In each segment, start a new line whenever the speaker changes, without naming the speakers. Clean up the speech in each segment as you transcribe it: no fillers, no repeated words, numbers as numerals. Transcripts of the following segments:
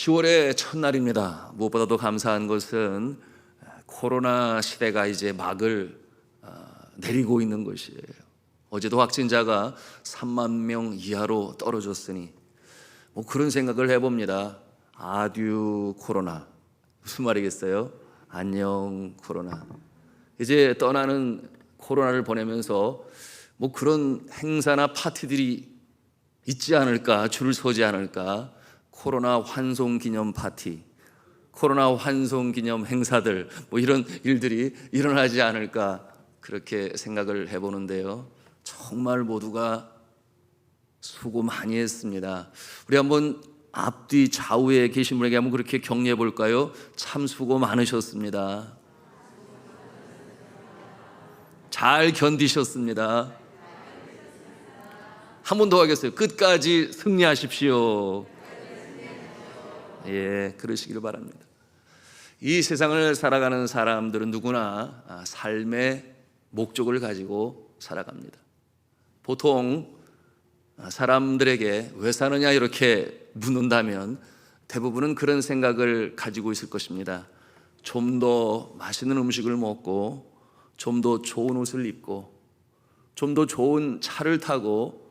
10월의 첫날입니다. 무엇보다도 감사한 것은 코로나 시대가 이제 막을 내리고 있는 것이에요. 어제도 확진자가 3만 명 이하로 떨어졌으니 그런 생각을 해봅니다. 아듀 코로나, 무슨 말이겠어요? 안녕 코로나. 이제 떠나는 코로나를 보내면서 그런 행사나 파티들이 있지 않을까, 줄을 서지 않을까. 코로나 환송 기념 파티, 코로나 환송 기념 행사들, 이런 일들이 일어나지 않을까, 그렇게 생각을 해보는데요. 정말 모두가 수고 많이 했습니다. 우리 한번 앞뒤 좌우에 계신 분에게 한번 그렇게 격려해 볼까요? 참 수고 많으셨습니다. 잘 견디셨습니다. 한 번 더 하겠어요. 끝까지 승리하십시오. 예, 그러시길 바랍니다. 이 세상을 살아가는 사람들은 누구나 삶의 목적을 가지고 살아갑니다. 보통 사람들에게 왜 사느냐 이렇게 묻는다면 대부분은 그런 생각을 가지고 있을 것입니다. 좀 더 맛있는 음식을 먹고, 좀 더 좋은 옷을 입고, 좀 더 좋은 차를 타고,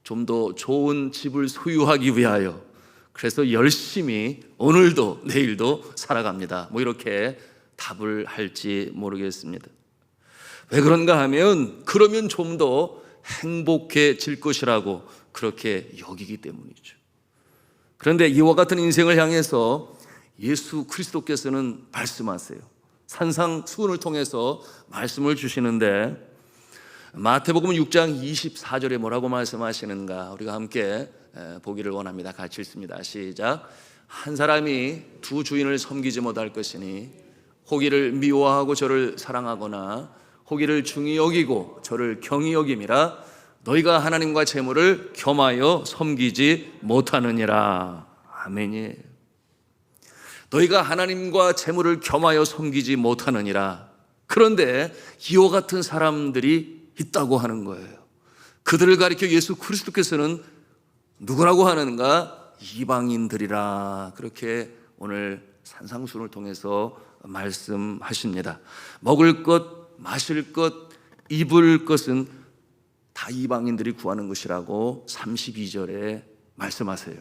좀 더 좋은 집을 소유하기 위하여, 그래서 열심히 오늘도 내일도 살아갑니다. 이렇게 답을 할지 모르겠습니다. 왜 그런가 하면 그러면 좀 더 행복해질 것이라고 그렇게 여기기 때문이죠. 그런데 이와 같은 인생을 향해서 예수 그리스도께서는 말씀하세요. 산상수훈을 통해서 말씀을 주시는데, 마태복음 6장 24절에 뭐라고 말씀하시는가 우리가 함께 보기를 원합니다. 같이 읽습니다. 시작. 한 사람이 두 주인을 섬기지 못할 것이니 호기를 미워하고 저를 사랑하거나 호기를 중히 여기고 저를 경히 여김이라. 너희가 하나님과 재물을 겸하여 섬기지 못하느니라. 아멘이에요. 너희가 하나님과 재물을 겸하여 섬기지 못하느니라. 그런데 이와 같은 사람들이 있다고 하는 거예요. 그들을 가리켜 예수 그리스도께서는 누구라고 하는가? 이방인들이라. 그렇게 오늘 산상수훈을 통해서 말씀하십니다. 먹을 것, 마실 것, 입을 것은 다 이방인들이 구하는 것이라고 32절에 말씀하세요.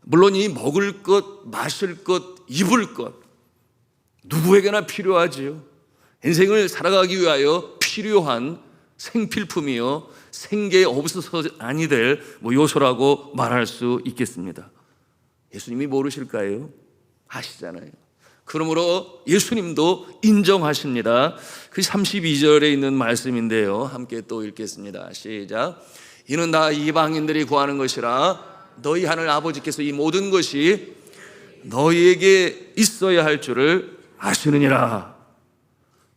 물론 이 먹을 것, 마실 것, 입을 것 누구에게나 필요하지요. 인생을 살아가기 위하여 필요한 생필품이요, 생계에 없어서 아니 될 요소라고 말할 수 있겠습니다. 예수님이 모르실까요? 아시잖아요. 그러므로 예수님도 인정하십니다. 그 32절에 있는 말씀인데요, 함께 또 읽겠습니다. 시작. 이는 다 이방인들이 구하는 것이라 너희 하늘 아버지께서 이 모든 것이 너희에게 있어야 할 줄을 아시느니라.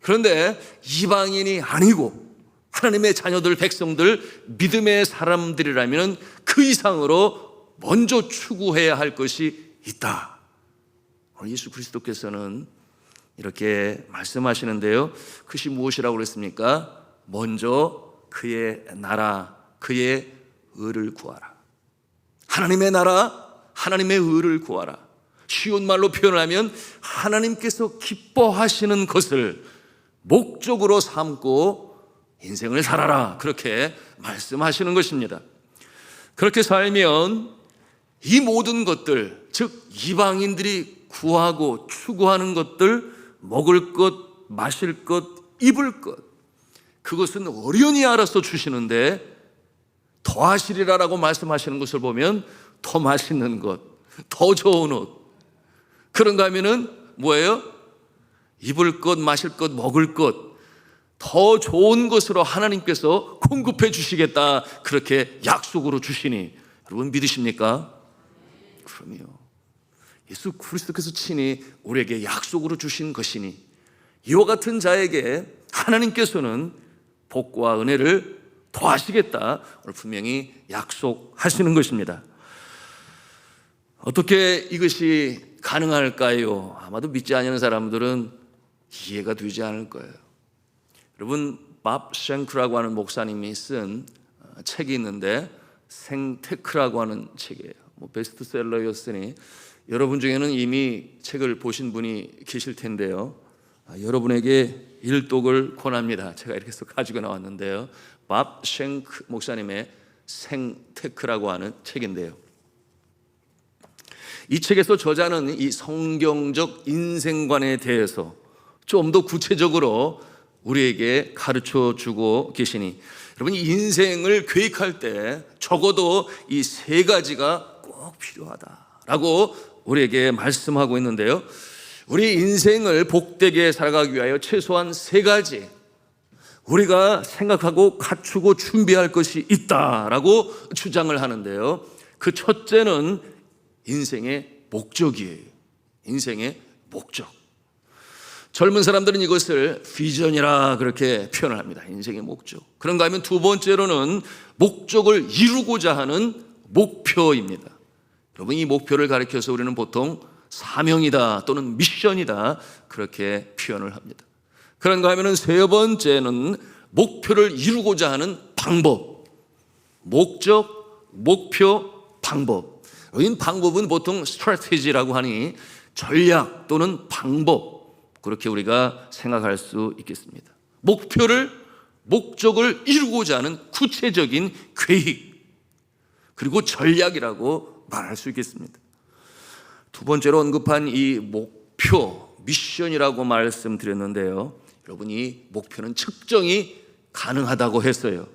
그런데 이방인이 아니고 하나님의 자녀들, 백성들, 믿음의 사람들이라면 그 이상으로 먼저 추구해야 할 것이 있다. 예수 그리스도께서는 이렇게 말씀하시는데요, 그것이 무엇이라고 그랬습니까? 먼저 그의 나라, 그의 의를 구하라. 하나님의 나라, 하나님의 의를 구하라. 쉬운 말로 표현을 하면 하나님께서 기뻐하시는 것을 목적으로 삼고 인생을 살아라, 그렇게 말씀하시는 것입니다. 그렇게 살면 이 모든 것들, 즉 이방인들이 구하고 추구하는 것들, 먹을 것, 마실 것, 입을 것, 그것은 어련히 알아서 주시는데 더하시리라라고 말씀하시는 것을 보면 더 맛있는 것, 더 좋은 옷, 그런가 하면은 뭐예요? 입을 것, 마실 것, 먹을 것, 더 좋은 것으로 하나님께서 공급해 주시겠다, 그렇게 약속으로 주시니 여러분 믿으십니까? 그럼요. 예수 그리스도께서 친히 우리에게 약속으로 주신 것이니 이와 같은 자에게 하나님께서는 복과 은혜를 더하시겠다, 오늘 분명히 약속하시는 것입니다. 어떻게 이것이 가능할까요? 아마도 믿지 않는 사람들은 이해가 되지 않을 거예요. 여러분, 밥 쉔크라고 하는 목사님이 쓴 책이 있는데 생테크라고 하는 책이에요. 베스트셀러였으니 여러분 중에는 이미 책을 보신 분이 계실 텐데요. 여러분에게 일독을 권합니다. 제가 이렇게 해서 가지고 나왔는데요. 밥 쉔크 목사님의 생테크라고 하는 책인데요. 이 책에서 저자는 이 성경적 인생관에 대해서 좀 더 구체적으로 우리에게 가르쳐 주고 계시니, 여러분 이 인생을 계획할 때 적어도 이 세 가지가 꼭 필요하다라고 우리에게 말씀하고 있는데요. 우리 인생을 복되게 살아가기 위하여 최소한 세 가지 우리가 생각하고 갖추고 준비할 것이 있다라고 주장을 하는데요. 그 첫째는 인생의 목적이에요. 인생의 목적. 젊은 사람들은 이것을 비전이라 그렇게 표현을 합니다. 인생의 목적. 그런가 하면 두 번째로는 목적을 이루고자 하는 목표입니다. 여러분 이 목표를 가리켜서 우리는 보통 사명이다 또는 미션이다 그렇게 표현을 합니다. 그런가 하면 세 번째는 목표를 이루고자 하는 방법. 목적, 목표, 방법. 이 방법은 보통 스트래티지라고 하니 전략 또는 방법, 그렇게 우리가 생각할 수 있겠습니다. 목적을 이루고자 하는 구체적인 계획, 그리고 전략이라고 말할 수 있겠습니다. 두 번째로 언급한 이 목표, 미션이라고 말씀드렸는데요. 여러분 이 목표는 측정이 가능하다고 했어요.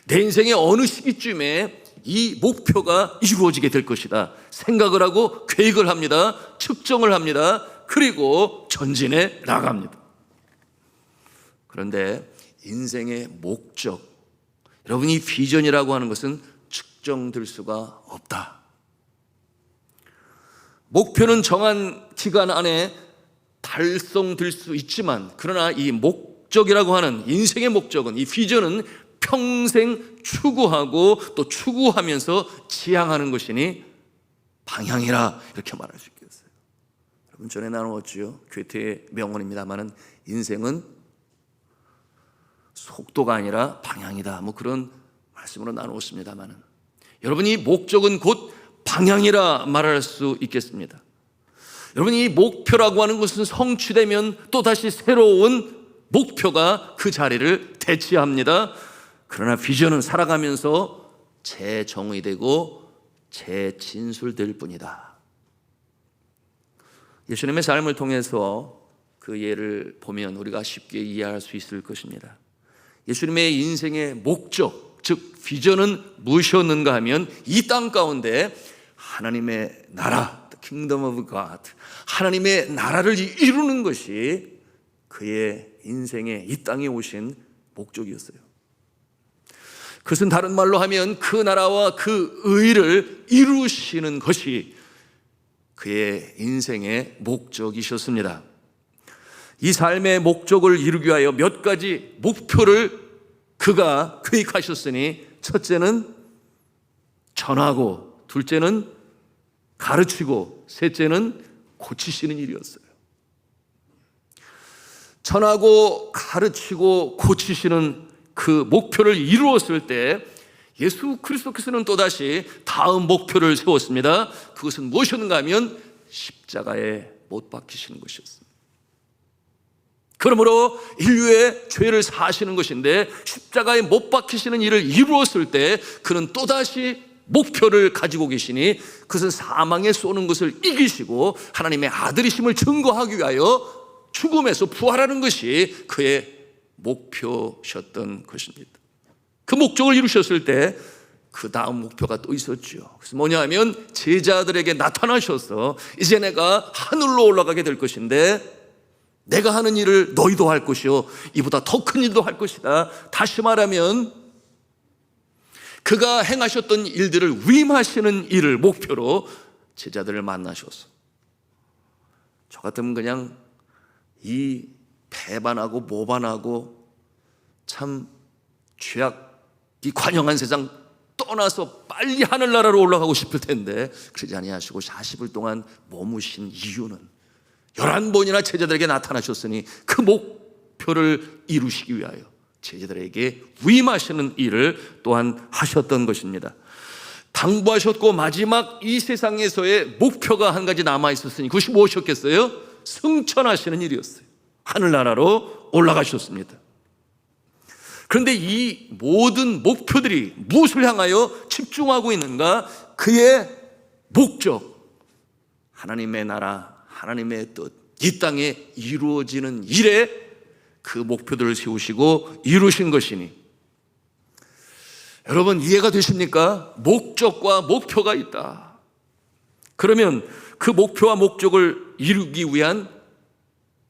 내 인생의 어느 시기쯤에 이 목표가 이루어지게 될 것이다 생각을 하고 계획을 합니다. 측정을 합니다. 그리고 전진해 나갑니다. 그런데 인생의 목적, 여러분 이 비전이라고 하는 것은 측정될 수가 없다. 목표는 정한 기간 안에 달성될 수 있지만, 그러나 이 목적이라고 하는 인생의 목적은, 이 비전은 평생 추구하고 또 추구하면서 지향하는 것이니 방향이라 이렇게 말할 수 있겠어요. 여러분 전에 나누었죠. 괴테의 명언입니다만은 인생은 속도가 아니라 방향이다, 뭐 그런 말씀으로 나누었습니다만은, 여러분 이 목적은 곧 방향이라 말할 수 있겠습니다. 여러분 이 목표라고 하는 것은 성취되면 또다시 새로운 목표가 그 자리를 대체합니다. 그러나 비전은 살아가면서 재정의되고 재진술될 뿐이다. 예수님의 삶을 통해서 그 예를 보면 우리가 쉽게 이해할 수 있을 것입니다. 예수님의 인생의 목적, 즉 비전은 무엇이었는가 하면 이 땅 가운데 하나님의 나라, the kingdom of God, 하나님의 나라를 이루는 것이 그의 인생의 이 땅에 오신 목적이었어요. 그것은 다른 말로 하면 그 나라와 그 의를 이루시는 것이 그의 인생의 목적이셨습니다. 이 삶의 목적을 이루기 위하여 몇 가지 목표를 그가 계획하셨으니, 첫째는 전하고, 둘째는 가르치고, 셋째는 고치시는 일이었어요. 전하고 가르치고 고치시는 그 목표를 이루었을 때 예수 그리스도께서는 또다시 다음 목표를 세웠습니다. 그것은 무엇이었는가 하면 십자가에 못 박히시는 것이었습니다. 그러므로 인류의 죄를 사하시는 것인데, 십자가에 못 박히시는 일을 이루었을 때 그는 또다시 목표를 가지고 계시니, 그것은 사망에 쏘는 것을 이기시고 하나님의 아들이심을 증거하기 위하여 죽음에서 부활하는 것이 그의 목표셨던 것입니다. 그 목적을 이루셨을 때 그 다음 목표가 또 있었죠. 그래서 뭐냐 하면 제자들에게 나타나셔서 이제 내가 하늘로 올라가게 될 것인데 내가 하는 일을 너희도 할 것이요 이보다 더 큰 일도 할 것이다. 다시 말하면 그가 행하셨던 일들을 위임하시는 일을 목표로 제자들을 만나셔서, 저 같으면 그냥 이 배반하고 모반하고 참 죄악이 관영한 세상 떠나서 빨리 하늘나라로 올라가고 싶을 텐데 그러지 아니하시고 40일 동안 머무신 이유는 11번이나 제자들에게 나타나셨으니 그 목표를 이루시기 위하여 제자들에게 위임하시는 일을 또한 하셨던 것입니다. 당부하셨고 마지막 이 세상에서의 목표가 한 가지 남아 있었으니 그것이 무엇이었겠어요? 승천하시는 일이었어요. 하늘나라로 올라가셨습니다. 그런데 이 모든 목표들이 무엇을 향하여 집중하고 있는가? 그의 목적, 하나님의 나라, 하나님의 뜻, 이 땅에 이루어지는 일에 그 목표들을 세우시고 이루신 것이니, 여러분 이해가 되십니까? 목적과 목표가 있다. 그러면 그 목표와 목적을 이루기 위한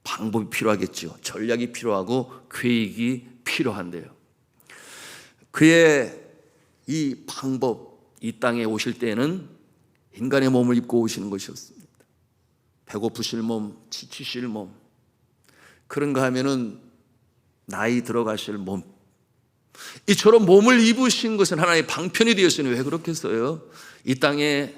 방법이 필요하겠죠. 전략이 필요하고 계획이 필요한데요. 그의 이 방법, 이 땅에 오실 때에는 인간의 몸을 입고 오시는 것이었습니다. 배고프실 몸, 지치실 몸, 그런가 하면은 나이 들어가실 몸, 이처럼 몸을 입으신 것은 하나의 방편이 되었으니 왜 그렇겠어요? 이 땅에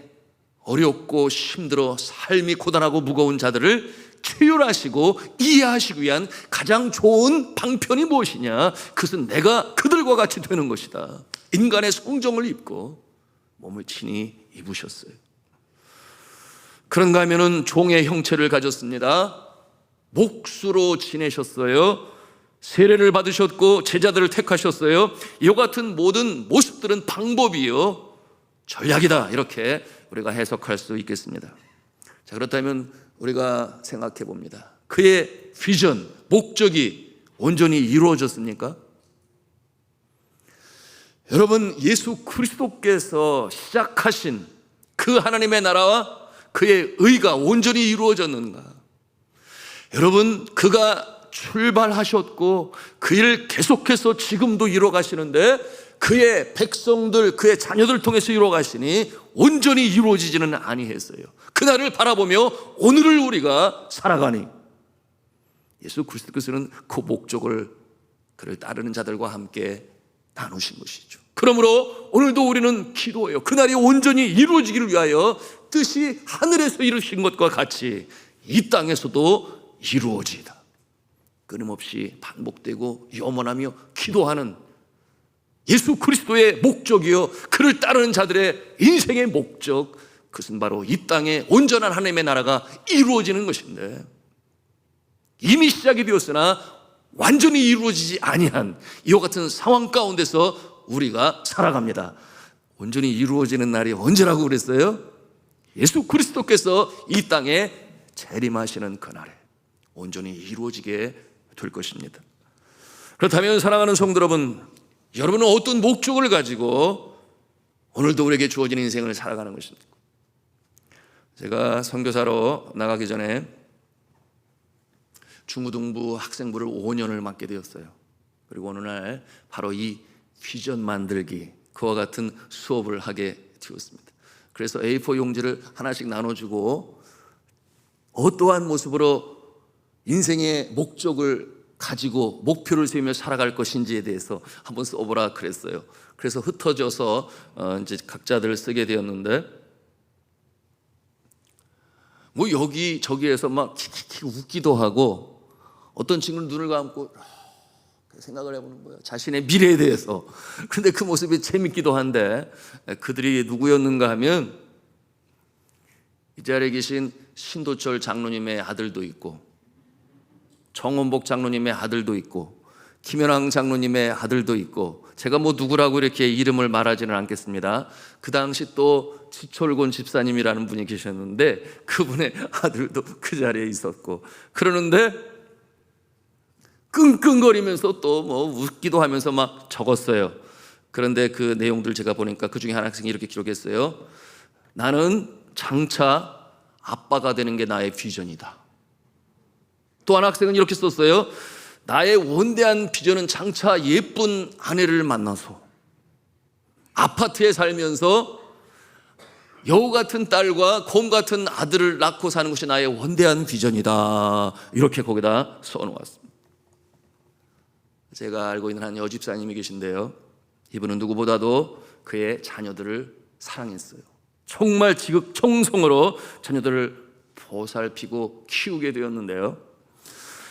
어렵고 힘들어 삶이 고단하고 무거운 자들을 치유하시고 이해하시기 위한 가장 좋은 방편이 무엇이냐? 그것은 내가 그들과 같이 되는 것이다. 인간의 성정을 입고 몸을 친히 입으셨어요. 그런가 하면은 종의 형체를 가졌습니다. 목수로 지내셨어요. 세례를 받으셨고 제자들을 택하셨어요. 이와 같은 모든 모습들은 방법이요, 전략이다, 이렇게 우리가 해석할 수 있겠습니다. 자, 그렇다면 우리가 생각해 봅니다. 그의 비전, 목적이 온전히 이루어졌습니까? 여러분, 예수 그리스도께서 시작하신 그 하나님의 나라와 그의 의가 온전히 이루어졌는가? 여러분, 그가 출발하셨고 그 일을 계속해서 지금도 이루어가시는데 그의 백성들, 그의 자녀들 통해서 이루어가시니 온전히 이루어지지는 아니했어요. 그날을 바라보며 오늘을 우리가 살아가니 예수 그리스도께서는 그 목적을 그를 따르는 자들과 함께 나누신 것이죠. 그러므로 오늘도 우리는 기도해요. 그날이 온전히 이루어지기를 위하여 뜻이 하늘에서 이루신 것과 같이 이 땅에서도 이루어지이다. 끊임없이 반복되고 염원하며 기도하는 예수 그리스도의 목적이요, 그를 따르는 자들의 인생의 목적, 그것은 바로 이 땅에 온전한 하나님의 나라가 이루어지는 것인데, 이미 시작이 되었으나 완전히 이루어지지 아니한 이와 같은 상황 가운데서 우리가 살아갑니다. 온전히 이루어지는 날이 언제라고 그랬어요? 예수 그리스도께서 이 땅에 재림하시는 그날에 온전히 이루어지게 될 것입니다. 그렇다면 사랑하는 성도 여러분, 여러분은 어떤 목적을 가지고 오늘도 우리에게 주어진 인생을 살아가는 것입니까? 제가 선교사로 나가기 전에 중고등부 학생부를 5년을 맡게 되었어요. 그리고 어느 날 바로 이 비전 만들기, 그와 같은 수업을 하게 되었습니다. 그래서 A4 용지를 하나씩 나눠주고 어떠한 모습으로 인생의 목적을 가지고 목표를 세우며 살아갈 것인지에 대해서 한번 써보라 그랬어요. 그래서 흩어져서 이제 각자들 쓰게 되었는데, 뭐 여기 저기에서 막 키키키 웃기도 하고, 어떤 친구는 눈을 감고 생각을 해보는 거예요. 자신의 미래에 대해서. 그런데 그 모습이 재밌기도 한데, 그들이 누구였는가 하면 이 자리에 계신 신도철 장로님의 아들도 있고, 정원복 장로님의 아들도 있고, 김현황 장로님의 아들도 있고, 제가 뭐 누구라고 이렇게 이름을 말하지는 않겠습니다. 그 당시 또 지철곤 집사님이라는 분이 계셨는데 그분의 아들도 그 자리에 있었고, 그러는데 끙끙거리면서 또 뭐 웃기도 하면서 막 적었어요. 그런데 그 내용들 제가 보니까 그 중에 한 학생이 이렇게 기록했어요. 나는 장차 아빠가 되는 게 나의 비전이다. 또 한 학생은 이렇게 썼어요. 나의 원대한 비전은 장차 예쁜 아내를 만나서 아파트에 살면서 여우 같은 딸과 곰 같은 아들을 낳고 사는 것이 나의 원대한 비전이다. 이렇게 거기다 써놓았습니다. 제가 알고 있는 한 여집사님이 계신데요, 이분은 누구보다도 그의 자녀들을 사랑했어요. 정말 지극정성으로 자녀들을 보살피고 키우게 되었는데요,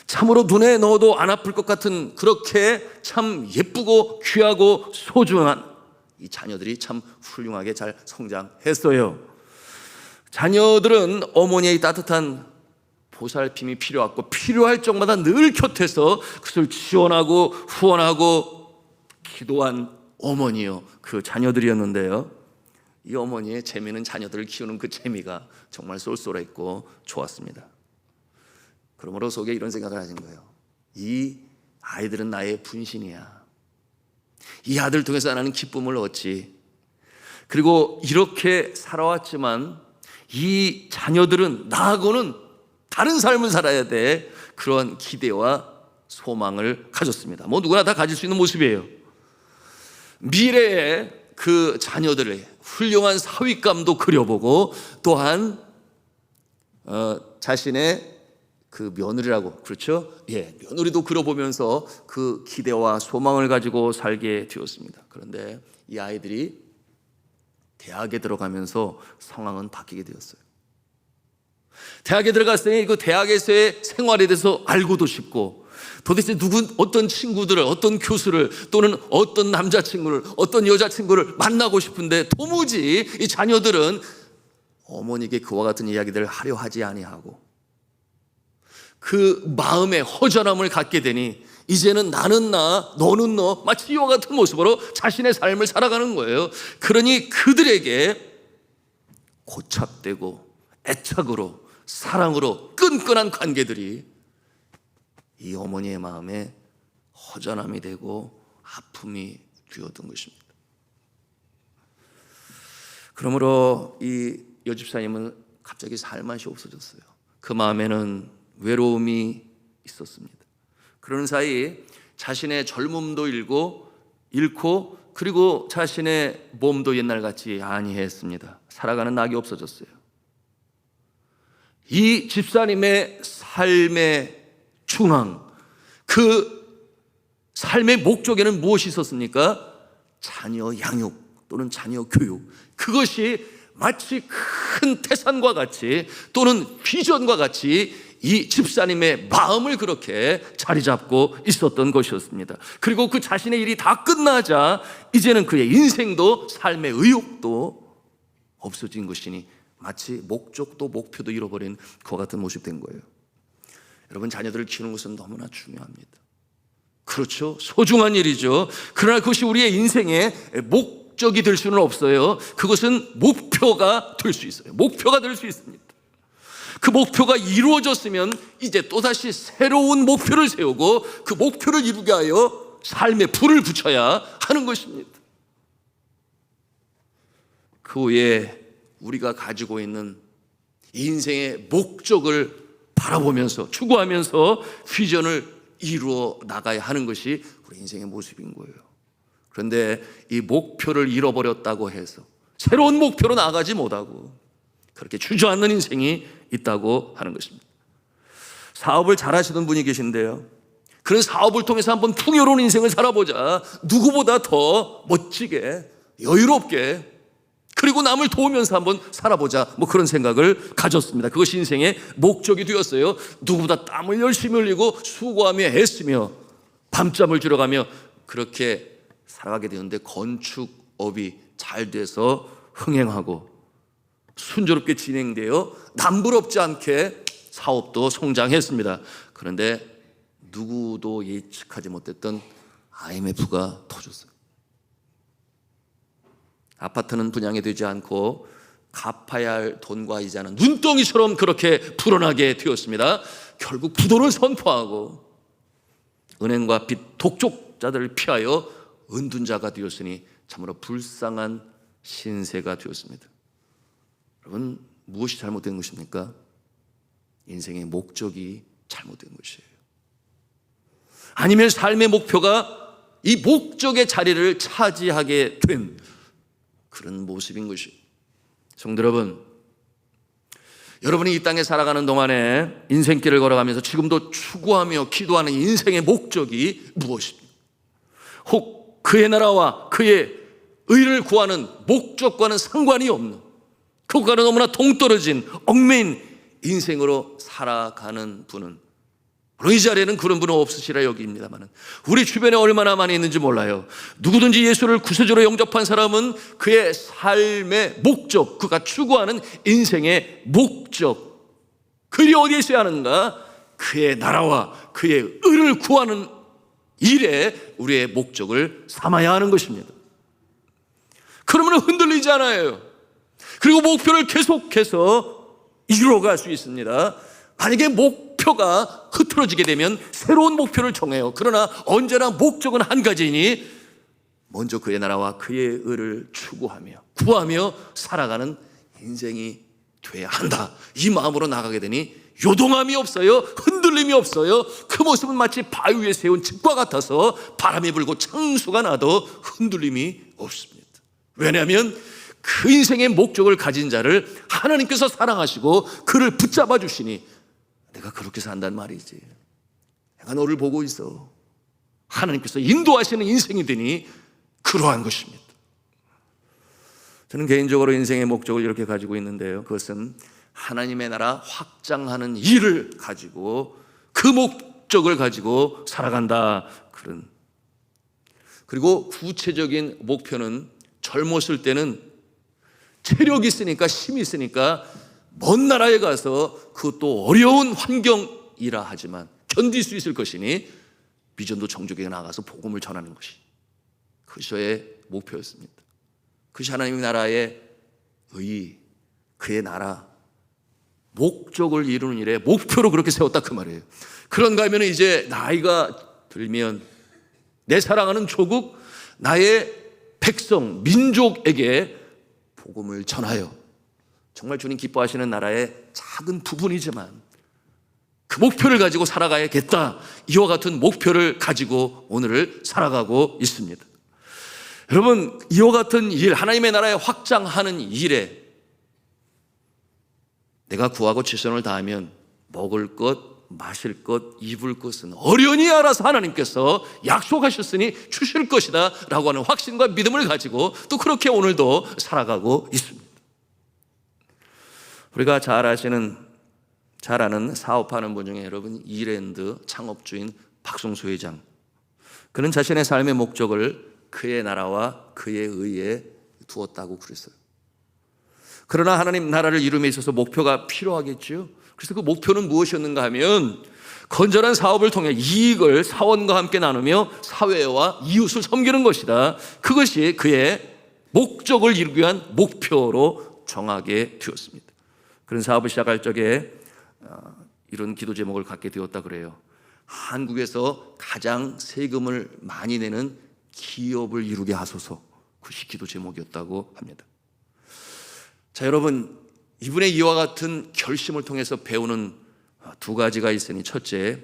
참으로 눈에 넣어도 안 아플 것 같은 그렇게 참 예쁘고 귀하고 소중한 이 자녀들이 참 훌륭하게 잘 성장했어요. 자녀들은 어머니의 따뜻한 보살핌이 필요하고 필요할 적마다 늘 곁에서 그것을 지원하고 후원하고 기도한 어머니요, 그 자녀들이었는데요. 이 어머니의 재미는 자녀들을 키우는 그 재미가 정말 쏠쏠했고 좋았습니다. 그러므로 속에 이런 생각을 하신 거예요. 이 아이들은 나의 분신이야. 이 아들 통해서 나는 기쁨을 얻지. 그리고 이렇게 살아왔지만 이 자녀들은 나하고는 다른 삶을 살아야 돼. 그런 기대와 소망을 가졌습니다. 뭐 누구나 다 가질 수 있는 모습이에요. 미래에 그 자녀들의 훌륭한 사윗감도 그려보고 또한 자신의 그 며느리라고, 그렇죠? 예, 며느리도 그려보면서 그 기대와 소망을 가지고 살게 되었습니다. 그런데 이 아이들이 대학에 들어가면서 상황은 바뀌게 되었어요. 대학에 들어갔을 때 그 대학에서의 생활에 대해서 알고도 싶고, 도대체 어떤 친구들을, 어떤 교수를, 또는 어떤 남자친구를, 어떤 여자친구를 만나고 싶은데 도무지 이 자녀들은 어머니에게 그와 같은 이야기들을 하려 하지 아니하고, 그 마음의 허전함을 갖게 되니 이제는 나는 나, 너는 너, 마치 이와 같은 모습으로 자신의 삶을 살아가는 거예요. 그러니 그들에게 고착되고 애착으로, 사랑으로 끈끈한 관계들이 이 어머니의 마음에 허전함이 되고 아픔이 되었던 것입니다. 그러므로 이 여집사님은 갑자기 살맛이 없어졌어요. 그 마음에는 외로움이 있었습니다. 그러는 사이 자신의 젊음도 잃고 그리고 자신의 몸도 옛날같이 아니했습니다. 살아가는 낙이 없어졌어요. 이 집사님의 삶의 중앙, 그 삶의 목적에는 무엇이 있었습니까? 자녀 양육 또는 자녀 교육. 그것이 마치 큰 태산과 같이 또는 비전과 같이 이 집사님의 마음을 그렇게 자리 잡고 있었던 것이었습니다. 그리고 그 자신의 일이 다 끝나자 이제는 그의 인생도 삶의 의욕도 없어진 것이니 마치 목적도 목표도 잃어버린 그와 같은 모습이 된 거예요. 여러분, 자녀들을 키우는 것은 너무나 중요합니다. 그렇죠, 소중한 일이죠. 그러나 그것이 우리의 인생의 목적이 될 수는 없어요. 그것은 목표가 될 수 있어요. 목표가 될 수 있습니다. 그 목표가 이루어졌으면 이제 또다시 새로운 목표를 세우고 그 목표를 이루게 하여 삶에 불을 붙여야 하는 것입니다. 그 후에 우리가 가지고 있는 인생의 목적을 바라보면서 추구하면서 비전을 이루어 나가야 하는 것이 우리 인생의 모습인 거예요. 그런데 이 목표를 잃어버렸다고 해서 새로운 목표로 나가지 못하고 그렇게 주저앉는 인생이 있다고 하는 것입니다. 사업을 잘 하시던 분이 계신데요, 그런 사업을 통해서 한번 풍요로운 인생을 살아보자, 누구보다 더 멋지게 여유롭게 그리고 남을 도우면서 한번 살아보자, 뭐 그런 생각을 가졌습니다. 그것이 인생의 목적이 되었어요. 누구보다 땀을 열심히 흘리고 수고하며 애쓰며 밤잠을 줄여가며 그렇게 살아가게 되는데 건축업이 잘 돼서 흥행하고 순조롭게 진행되어 남부럽지 않게 사업도 성장했습니다. 그런데 누구도 예측하지 못했던 IMF가 터졌어요. 아파트는 분양이 되지 않고 갚아야 할 돈과 이자는 눈덩이처럼 그렇게 불어나게 되었습니다. 결국 부도를 선포하고 은행과 빚 독촉자들을 피하여 은둔자가 되었으니 참으로 불쌍한 신세가 되었습니다. 여러분, 무엇이 잘못된 것입니까? 인생의 목적이 잘못된 것이에요. 아니면 삶의 목표가 이 목적의 자리를 차지하게 된 그런 모습인 것이에요. 성도 여러분, 여러분이 이 땅에 살아가는 동안에 인생길을 걸어가면서 지금도 추구하며 기도하는 인생의 목적이 무엇입니까? 혹 그의 나라와 그의 의를 구하는 목적과는 상관이 없는, 그것과는 너무나 동떨어진 얽매인 인생으로 살아가는 분은 물론 이 자리에는 그런 분은 없으시라 여기입니다만 우리 주변에 얼마나 많이 있는지 몰라요. 누구든지 예수를 구세주로 영접한 사람은 그의 삶의 목적, 그가 추구하는 인생의 목적, 그일이 어디에 있어야 하는가? 그의 나라와 그의 의를 구하는 일에 우리의 목적을 삼아야 하는 것입니다. 그러면 흔들리지 않아요. 그리고 목표를 계속해서 이루어갈 수 있습니다. 만약에 목표가 흐트러지게 되면 새로운 목표를 정해요. 그러나 언제나 목적은 한 가지이니 먼저 그의 나라와 그의 의를 추구하며 구하며 살아가는 인생이 돼야 한다. 이 마음으로 나가게 되니 요동함이 없어요. 흔들림이 없어요. 그 모습은 마치 바위 위에 세운 집과 같아서 바람이 불고 창수가 나도 흔들림이 없습니다. 왜냐하면 그 인생의 목적을 가진 자를 하나님께서 사랑하시고 그를 붙잡아 주시니 내가 그렇게 산단 말이지. 내가 너를 보고 있어. 하나님께서 인도하시는 인생이 되니 그러한 것입니다. 저는 개인적으로 인생의 목적을 이렇게 가지고 있는데요. 그것은 하나님의 나라 확장하는 일을 가지고 그 목적을 가지고 살아간다. 그리고 구체적인 목표는 젊었을 때는 체력이 있으니까 힘이 있으니까 먼 나라에 가서 그것도 어려운 환경이라 하지만 견딜 수 있을 것이니 비전도 종족에게 나가서 복음을 전하는 것이 그것이 저의 목표였습니다. 그것이 하나님의 나라의 의, 그의 나라 목적을 이루는 일에 목표로 그렇게 세웠다 그 말이에요. 그런가 하면 이제 나이가 들면 내 사랑하는 조국, 나의 백성, 민족에게 복음을 전하여 정말 주님 기뻐하시는 나라의 작은 부분이지만 그 목표를 가지고 살아가야겠다. 이와 같은 목표를 가지고 오늘을 살아가고 있습니다. 여러분, 이와 같은 일, 하나님의 나라에 확장하는 일에 내가 구하고 최선을 다하면 먹을 것, 마실 것, 입을 것은 어련히 알아서 하나님께서 약속하셨으니 주실 것이다 라고 하는 확신과 믿음을 가지고 또 그렇게 오늘도 살아가고 있습니다. 우리가 잘 아는 사업하는 분 중에 여러분 이랜드 창업주인 박성수 회장, 그는 자신의 삶의 목적을 그의 나라와 그의 의에 두었다고 그랬어요. 그러나 하나님 나라를 이룸에 있어서 목표가 필요하겠죠. 그래서 그 목표는 무엇이었는가 하면 건전한 사업을 통해 이익을 사원과 함께 나누며 사회와 이웃을 섬기는 것이다. 그것이 그의 목적을 이루기 위한 목표로 정하게 되었습니다. 그런 사업을 시작할 적에 이런 기도 제목을 갖게 되었다 그래요. 한국에서 가장 세금을 많이 내는 기업을 이루게 하소서. 그것이 기도 제목이었다고 합니다. 자, 여러분, 이분의 이와 같은 결심을 통해서 배우는 두 가지가 있으니, 첫째,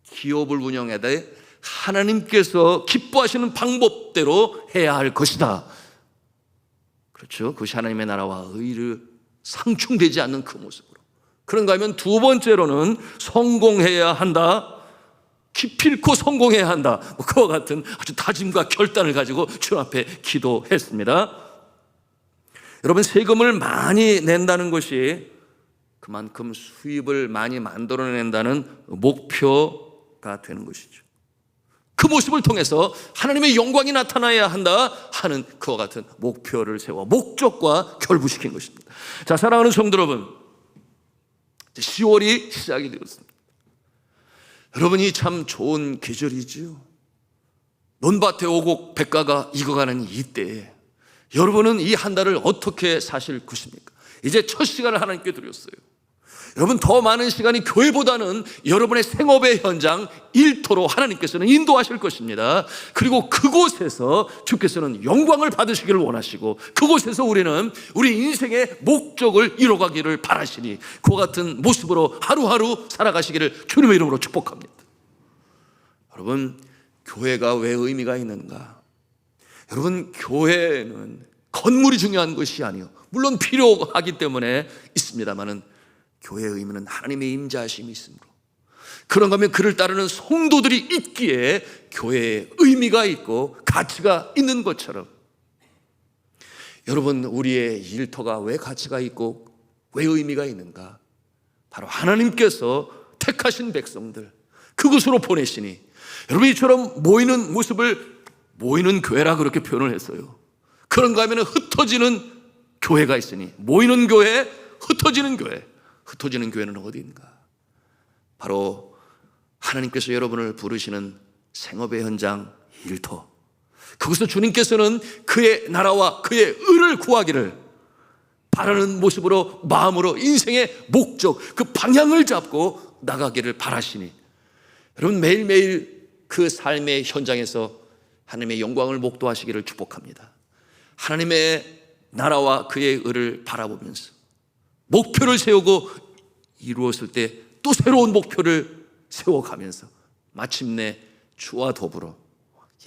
기업을 운영해야 돼 하나님께서 기뻐하시는 방법대로 해야 할 것이다. 그렇죠? 그것이 하나님의 나라와 의를 상충되지 않는 그 모습으로. 그런가 하면 두 번째로는 성공해야 한다. 기필코 성공해야 한다. 그와 같은 아주 다짐과 결단을 가지고 주님 앞에 기도했습니다. 여러분, 세금을 많이 낸다는 것이 그만큼 수입을 많이 만들어낸다는 목표가 되는 것이죠. 그 모습을 통해서 하나님의 영광이 나타나야 한다 하는 그와 같은 목표를 세워 목적과 결부시킨 것입니다. 자, 사랑하는 성도 여러분, 10월이 시작이 되었습니다. 여러분이 참 좋은 계절이지요. 논밭에 오곡 백가가 익어가는 이때에 여러분은 이 한 달을 어떻게 사실 것입니까? 이제 첫 시간을 하나님께 드렸어요. 여러분, 더 많은 시간이 교회보다는 여러분의 생업의 현장, 일터로 하나님께서는 인도하실 것입니다. 그리고 그곳에서 주께서는 영광을 받으시기를 원하시고 그곳에서 우리는 우리 인생의 목적을 이뤄가기를 바라시니 그와 같은 모습으로 하루하루 살아가시기를 주님의 이름으로 축복합니다. 여러분, 교회가 왜 의미가 있는가? 여러분, 교회는 건물이 중요한 것이 아니요, 물론 필요하기 때문에 있습니다만은 교회의 의미는 하나님의 임재하심이 있으므로, 그런가 하면 그를 따르는 성도들이 있기에 교회의 의미가 있고 가치가 있는 것처럼, 여러분, 우리의 일터가 왜 가치가 있고 왜 의미가 있는가? 바로 하나님께서 택하신 백성들 그곳으로 보내시니, 여러분 이처럼 모이는 모습을 모이는 교회라 그렇게 표현을 했어요. 그런가 하면 흩어지는 교회가 있으니, 모이는 교회, 흩어지는 교회. 흩어지는 교회는 어디인가? 바로 하나님께서 여러분을 부르시는 생업의 현장, 일터, 그것도 주님께서는 그의 나라와 그의 의를 구하기를 바라는 모습으로, 마음으로 인생의 목적, 그 방향을 잡고 나가기를 바라시니, 여러분 매일매일 그 삶의 현장에서 하나님의 영광을 목도하시기를 축복합니다. 하나님의 나라와 그의 의를 바라보면서 목표를 세우고 이루었을 때 또 새로운 목표를 세워가면서 마침내 주와 더불어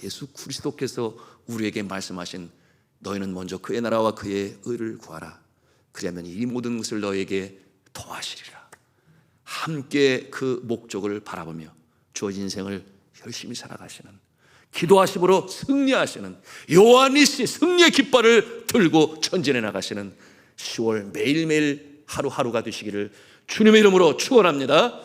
예수 그리스도께서 우리에게 말씀하신 너희는 먼저 그의 나라와 그의 의를 구하라. 그러면 이 모든 것을 너에게 더하시리라. 함께 그 목적을 바라보며 주어진 인생을 열심히 살아가시는, 기도하심으로 승리하시는 요한이시 승리의 깃발을 들고 전진해 나가시는 10월 매일매일 하루하루가 되시기를 주님의 이름으로 축원합니다.